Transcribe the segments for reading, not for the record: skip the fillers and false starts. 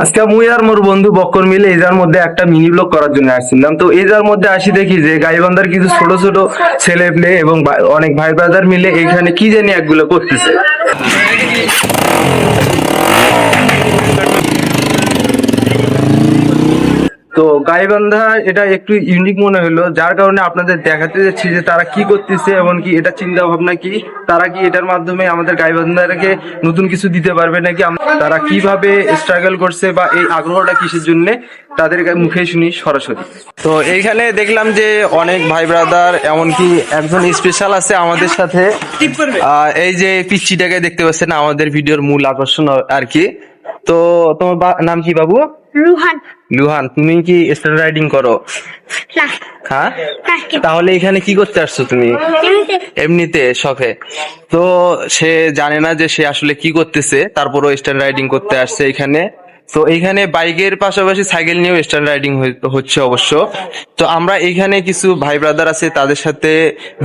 আজকে মুই আর মোর বন্ধু বক্কর মিলে এজার মধ্যে একটা মিনি ব্লগ করার জন্য আসছিলাম। তো এজার মধ্যে আসি দেখি যে গাইবান্ধার কিছু ছোট ছোট ছেলে পেলে এবং অনেক ভাই ব্রাদার মিলে এখানে কি জানি একগুলো করতেছে। তো গাইবান্ধা এটা একটু ইউনিক মনে হলো, যার কারণে আপনাদের দেখাতে যাচ্ছি যে তারা কি করতেছে এবং কি এটা চিন্তা ভাবনা কি, তারা কি এটার মাধ্যমে আমাদের গাইবান্ধাকে নতুন কিছু দিতে পারবে নাকি, তারা কিভাবে স্ট্রাগল করছে বা এই আগ্রহটা কিসের জন্য, তাদের মুখে শুনি সরাসরি। তো এইখানে দেখলাম যে অনেক ভাই ব্রাদার, এমনকি একজন স্পেশাল আছে আমাদের সাথে। এই যে পিচ্চিটাকে দেখতে পাচ্ছেন, আমাদের ভিডিওর মূল আকর্ষণ আর কি। তো তোমার নাম কি বাবু? রুহান। লুহান, তুমি কি স্ট্যান্ড রাইডিং করো? না। হ্যাঁ, তাহলে এখানে কি করতে আসছো তুমি? এমনিতে শখে। তো সে জানে না যে সে আসলে কি করতেছে, তারপরও স্ট্যান্ড রাইডিং করতে আসছে এখানে। তো এইখানে বাইকের পাশাপাশি সাইকেল নিয়েও স্ট্যান্ড রাইডিং হচ্ছে অবশ্য। তো আমরা এইখানে কিছু ভাই ব্রাদার আছে, তাদের সাথে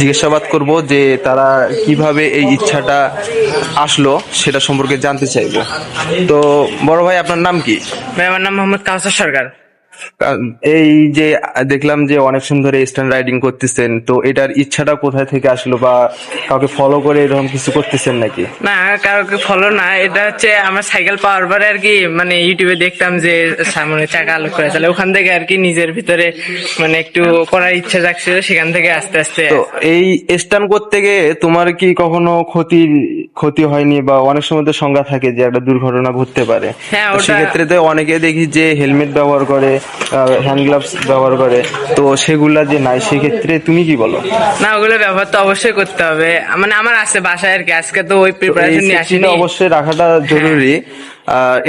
জিজ্ঞাসাবাদ করব যে তারা কিভাবে এই ইচ্ছাটা আসলো সেটা সম্পর্কে জানতে চাইবো। তো বড় ভাই, আপনার নাম কি? ভাই আমার নাম মোহাম্মদ কাউসার সরকার। এই যে দেখলাম যে অনেক সুন্দর স্ট্যান্ড রাইডিং করতেছেন, তো এটার ইচ্ছাটা কোথায় থেকে আসলো, বা কাউকে ফলো করে এরকম কিছু করতেছেন নাকি? না, কাউকে ফলো না, এটা হচ্ছে আমার সাইকেল পাওয়ার পরে আর কি, মানে ইউটিউবে দেখতাম যে সামনে চাকা আলো করে চলে, ওখান থেকে আর কি নিজের ভিতরে মানে একটু করার ইচ্ছা জাগছিল, সেখান থেকে আস্তে আস্তে। তো এই স্ট্যান্ড করতে গিয়ে তোমার কি কখনো ক্ষতি হয়নি, বা অনেক সময় তো সংজ্ঞা থাকে যে একটা দুর্ঘটনা ঘটতে পারে? হ্যাঁ, তো ওটা সেক্ষেত্রে তো অনেকে দেখি যে হেলমেট ব্যবহার করে, হ্যান্ড গ্লাভস ব্যবহার করে, তো সেগুলা যে নাই, সেক্ষেত্রে তুমি কি বলো? না, ওগুলো ব্যবহার তো অবশ্যই করতে হবে, মানে আমার আছে বাসায় আর কি, আজকে তো ওই তো এই প্রিপারেশন নিয়ে সেফটিটা আসিনি। অবশ্যই রাখাটা জরুরি।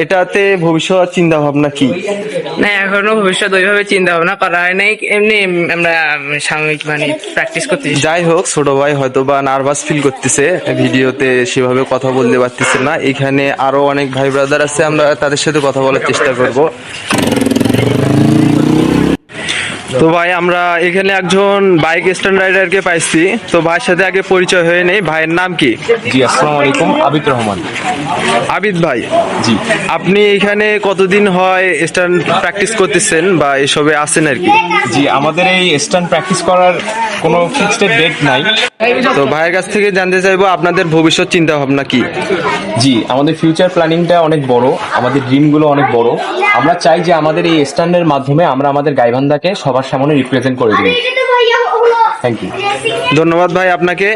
এটাতে ভবিষ্যৎ চিন্তা ভাবনা কি? না, এখনো ভবিষ্যৎ ওইভাবে চিন্তা ভাবনা করা হয় নাই, এমনি আমরা সাময়িক মানে প্র্যাকটিস করতেছি। যাই হোক, ছোট ভাই হয়তো বা নার্ভাস ফিল করতেছে, ভিডিওতে সেভাবে কথা বলতে পারতেছে না। এখানে আরো অনেক ভাই ব্রাদার আছে, আমরা তাদের সাথে কথা বলার চেষ্টা করব। তো ভাই, আমরা এখানে একজন বাইক স্ট্যান্ড রাইডারকে পাইছি। তো ভাইয়ের সাথে আগে পরিচয় হয়ে নেই। ভাইয়ের নাম কি? জি, আসসালামু আলাইকুম। আবিদ রহমান। আবিদ ভাই, জি, আপনি এখানে কতদিন হয় স্ট্যান্ড প্র্যাকটিস করতেছেন বা এসবে আছেন আর কি? জি, আমাদের এই স্ট্যান্ড প্র্যাকটিস করার কোনো ফিক্সড ডেট নাই। তো ভাইয়ের কাছ থেকে জানতে চাইবো আপনাদের ভবিষ্যৎ চিন্তা ভাবনা কি? জি, আমাদের ফিউচার প্ল্যানিংটা অনেক বড়, আমাদের ড্রিমগুলো অনেক বড়। আমরা চাই যে আমাদের এই স্ট্যান্ডের মাধ্যমে আমরা আমাদের গাইবান্ধাকে সবার সামনে রিপ্রেজেন্ট করে দিই। Thank you. ধন্যবাদ ভাই আপনাকে।